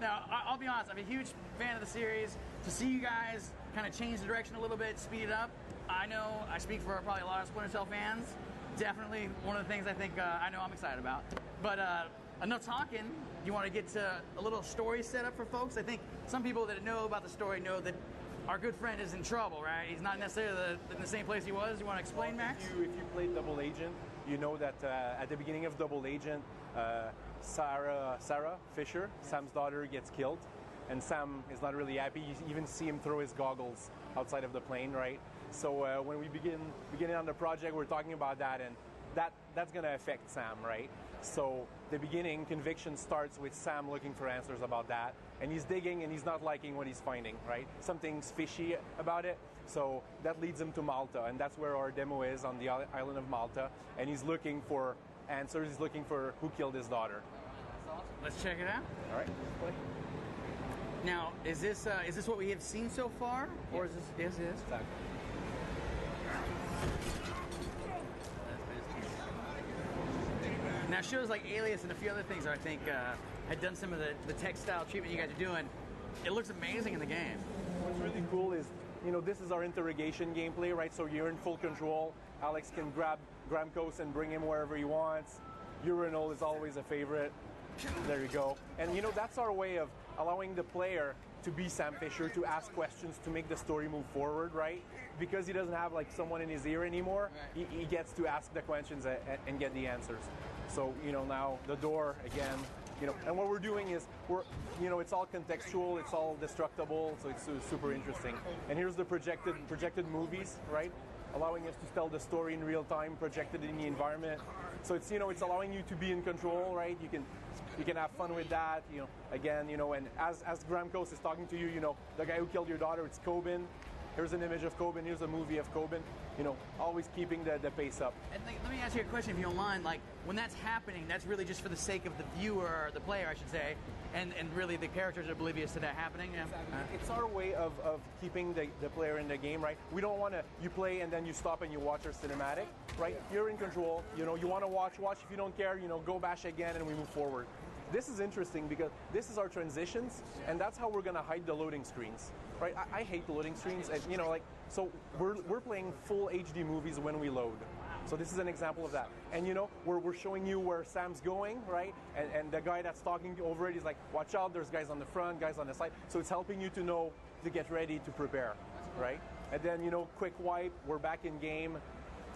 Now, I'll be honest, I'm a huge fan of the series. To see you guys kind of change the direction a little bit, speed it up, I know I speak for probably a lot of Splinter Cell fans. Definitely one of the things I think I know I'm excited about. But enough talking. You want to get to a little story set up for folks? I think some people that know about the story know that our good friend is in trouble, right? He's not necessarily in the same place he was. You want to explain, Max? If you played Double Agent, you know that at the beginning of Double Agent, Sarah Fisher, Sam's daughter, gets killed. And Sam is not really happy. You even see him throw his goggles outside of the plane, right? So when we begin on the project, we're talking about that, and that's going to affect Sam, right? So the beginning, Conviction starts with Sam looking for answers about that, and he's digging and he's not liking what he's finding, right? Something's fishy about it, so that leads him to Malta, and that's where our demo is, on the island of Malta, and he's looking for answers, he's looking for who killed his daughter. That's awesome. Let's check it out. All right, let's play. Now, is this what we have seen so far, or is this? Yes, it is. Exactly. Now, shows like Alias and a few other things, I think, had done some of the textile treatment you guys are doing. It looks amazing in the game. What's really cool is, this is our interrogation gameplay, right? So you're in full control. Alex can grab Gramkos and bring him wherever he wants. Urinal is always a favorite. There you go. And that's our way of allowing the player to be Sam Fisher, to ask questions, to make the story move forward, right? Because he doesn't have like someone in his ear anymore, he gets to ask the questions and get the answers. So, now the door again, and what we're doing is it's all contextual, it's all destructible, so it's super interesting. And here's the projected movies, right? Allowing us to tell the story in real time, projected in the environment. So it's allowing you to be in control, right? You can have fun with that, again, and as Gramkos is talking to you, the guy who killed your daughter, it's Coben. Here's an image of Coben, here's a movie of Coben, always keeping the pace up. And let me ask you a question, if you don't mind. Like, when that's happening, that's really just for the sake of the viewer, or the player, I should say, and really the characters are oblivious to that happening? Yeah. Exactly. It's our way of keeping the player in the game, right? We don't want to, you play and then you stop and you watch our cinematic, right? You're in control, you want to watch. If you don't care, go bash again and we move forward. This is interesting because this is our transitions, and that's how we're going to hide the loading screens, right? I hate the loading screens, and so we're playing full HD movies when we load. So this is an example of that. And we're showing you where Sam's going, right? And the guy that's talking over it is like, watch out, there's guys on the front, guys on the side. So it's helping you to know to get ready to prepare, right? And then, quick wipe, we're back in game.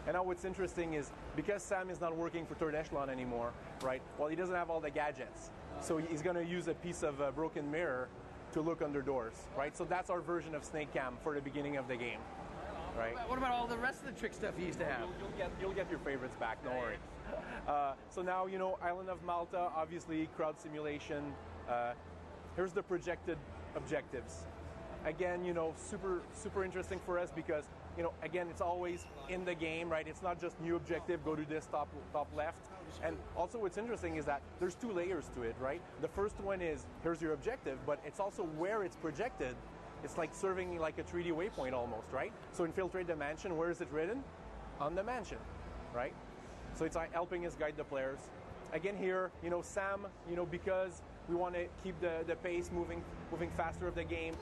And now what's interesting is, because Sam is not working for Third Echelon anymore, right? Well, he doesn't have all the gadgets. So he's going to use a piece of broken mirror to look under doors, right? So that's our version of Snake Cam for the beginning of the game, right? What about all the rest of the trick stuff you used to have? You'll get your favorites back, don't worry. So now, Island of Malta, obviously crowd simulation. Here's the projected objectives. Again, super interesting for us because, again, it's always in the game, right? It's not just new objective, go to this top left. And also what's interesting is that there's two layers to it, right? The first one is, here's your objective, but it's also where it's projected. It's like serving like a 3D waypoint almost, right? So infiltrate the mansion, where is it written? On the mansion, right? So it's like helping us guide the players. Again here, Sam, because we want to keep the pace moving faster of the game,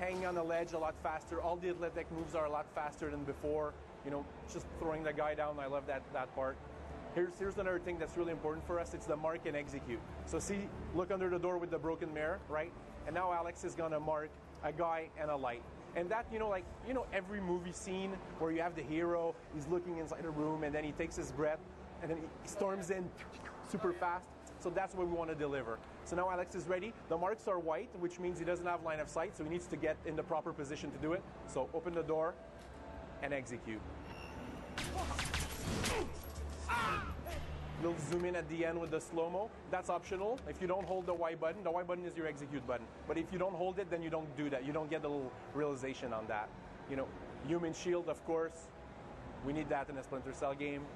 hanging on the ledge a lot faster. All the athletic moves are a lot faster than before, just throwing the guy down. I love that part. Here's another thing that's really important for us. It's the mark and execute. So see, look under the door with the broken mirror, right? And now Alex is going to mark a guy and a light. And that, every movie scene where you have the hero, he's looking inside a room and then he takes his breath and then he storms in super fast. So that's what we want to deliver. So now Alex is ready. The marks are white, which means he doesn't have line of sight, so he needs to get in the proper position to do it. So open the door and execute. We'll zoom in at the end with the slow-mo. That's optional. If you don't hold the Y button is your execute button. But if you don't hold it, then you don't do that. You don't get the little realization on that. Human shield, of course. We need that in a Splinter Cell game.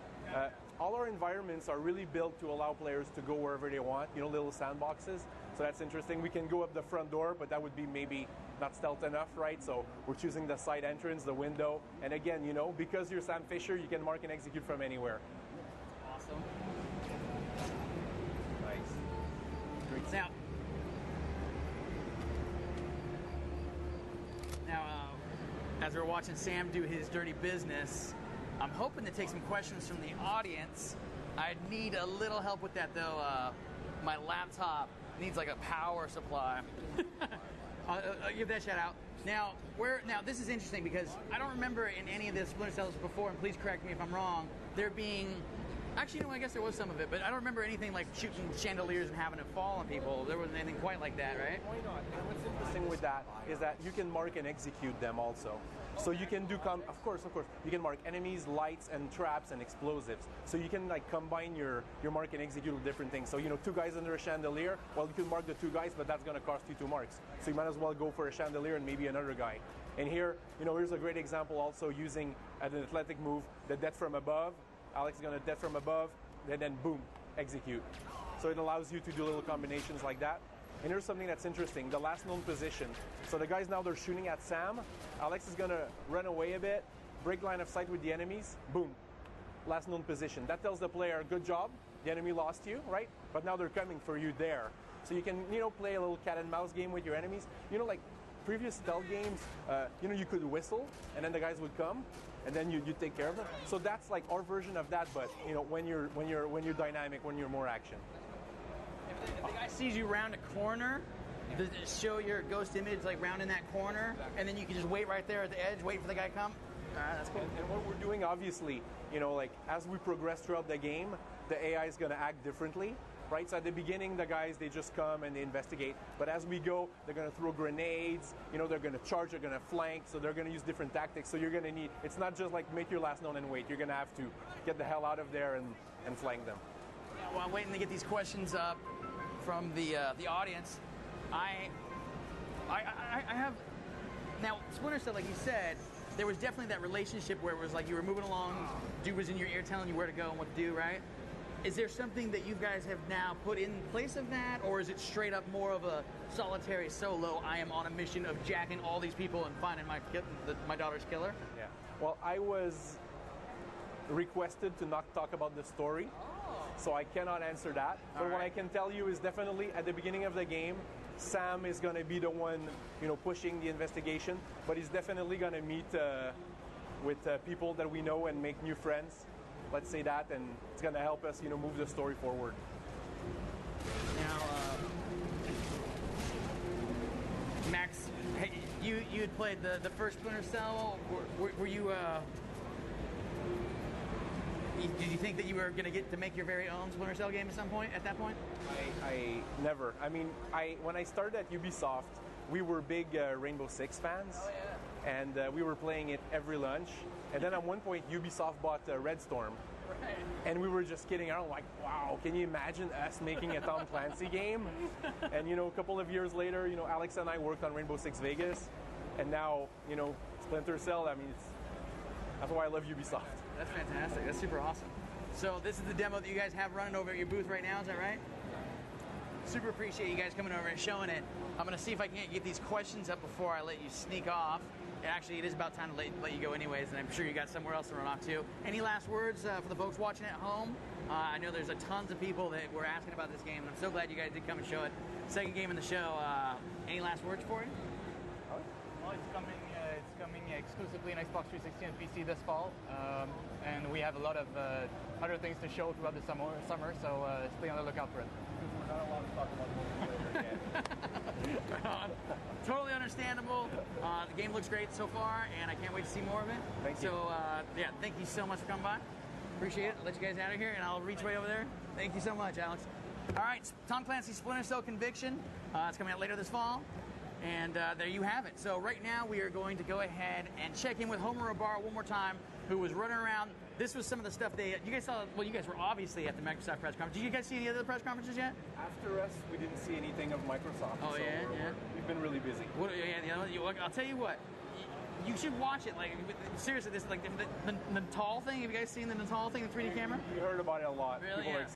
All our environments are really built to allow players to go wherever they want, little sandboxes. So that's interesting. We can go up the front door, but that would be maybe not stealth enough, right? So we're choosing the side entrance, the window. And again, because you're Sam Fisher, you can mark and execute from anywhere. Awesome. Nice. Great. Now, as we're watching Sam do his dirty business. I'm hoping to take some questions from the audience. I need a little help with that though. My laptop needs like a power supply. I'll give that shout out. Now, this is interesting because I don't remember in any of the Splinter Cells before, and please correct me if I'm wrong, there being, actually, no, I guess there was some of it, but I don't remember anything like shooting chandeliers and having it fall on people. There wasn't anything quite like that, right? Why not? And what's interesting with that is that you can mark and execute them also. So you can do, of course, you can mark enemies, lights, and traps, and explosives. So you can like combine your mark and execute with different things. So, you know, 2 guys under a chandelier, well, you can mark the 2 guys, but that's going to cost you 2 marks. So you might as well go for a chandelier and maybe another guy. And here, you know, here's a great example also using an athletic move, the death from above. Alex is going to death from above, and then boom, execute. So it allows you to do little combinations like that. And here's something that's interesting, the last known position. So the guys now, they're shooting at Sam. Alex is gonna run away a bit, break line of sight with the enemies, boom, last known position. That tells the player, good job, the enemy lost you, right? But now they're coming for you there. So you can, you know, play a little cat and mouse game with your enemies. You know, like previous stealth games, you know, you could whistle and then the guys would come and then you take care of them. So that's like our version of that, but you know, when you're dynamic, when you're more action. If the guy sees you round a corner, does it show your ghost image like round in that corner, and then you can just wait right there at the edge, wait for the guy to come? All right, that's cool. And what we're doing, obviously, you know, like as we progress throughout the game, the AI is going to act differently, right? So at the beginning, the guys, they just come and they investigate. But as we go, they're going to throw grenades, you know, they're going to charge, they're going to flank, so they're going to use different tactics. So you're going to need, it's not just like make your last known and wait. You're going to have to get the hell out of there and flank them. Yeah, well, I'm waiting to get these questions up from the audience. I have, now Splinter Cell, like you said, there was definitely that relationship where it was like you were moving along, dude was in your ear telling you where to go and what to do, right? Is there something that you guys have now put in place of that, or is it straight up more of a solitary solo, I am on a mission of jacking all these people and finding my daughter's killer? Yeah, well, I was requested to not talk about the story. So I cannot answer that. But what I can tell you is definitely at the beginning of the game, Sam is going to be the one, you know, pushing the investigation. But he's definitely going to meet with people that we know and make new friends. Let's say that, and it's going to help us, you know, move the story forward. Now, Max, hey, you had played the first Splinter Cell. Were you? Did you think that you were going to get to make your very own Splinter Cell game at some point? At that point? I never. I mean, when I started at Ubisoft, we were big Rainbow Six fans, oh, yeah. And we were playing it every lunch. And then at one point, Ubisoft bought Red Storm, right. And we were just kidding around, like, wow, can you imagine us making a Tom Clancy game? And you know, a couple of years later, you know, Alex and I worked on Rainbow Six Vegas, and now, you know, Splinter Cell. I mean, that's why I love Ubisoft. That's fantastic. That's super awesome. So this is the demo that you guys have running over at your booth right now, is that right? Super appreciate you guys coming over and showing it. I'm going to see if I can get these questions up before I let you sneak off. Actually, it is about time to let you go anyways, and I'm sure you got somewhere else to run off to. Any last words for the folks watching at home? I know there's a tons of people that were asking about this game, and I'm so glad you guys did come and show it. Second game in the show. Any last words for you? Well, it's coming exclusively in Xbox 360 and PC this fall, and we have a lot of other things to show throughout the summer, so stay on the lookout for it. We're not allowed to talk about multiplayer yet. Totally understandable. The game looks great so far, and I can't wait to see more of it. Thank you. So, yeah, thank you so much for coming by. Appreciate it. I'll let you guys out of here, and I'll reach way over there. Thank you so much, Alex. All right, Tom Clancy's Splinter Cell Conviction. It's coming out later this fall. And there you have it. So right now we are going to go ahead and check in with Homer Obar one more time, who was running around. This was some of the stuff you guys saw. Well, you guys were obviously at the Microsoft press conference. Did you guys see any other press conferences yet? After us, we didn't see anything of Microsoft. Oh, so yeah. We've been really busy. I'll tell you what. You should watch it. Like seriously, this like the Natal thing. Have you guys seen the Natal thing, the 3D camera? We heard about it a lot. Really? People Yeah. are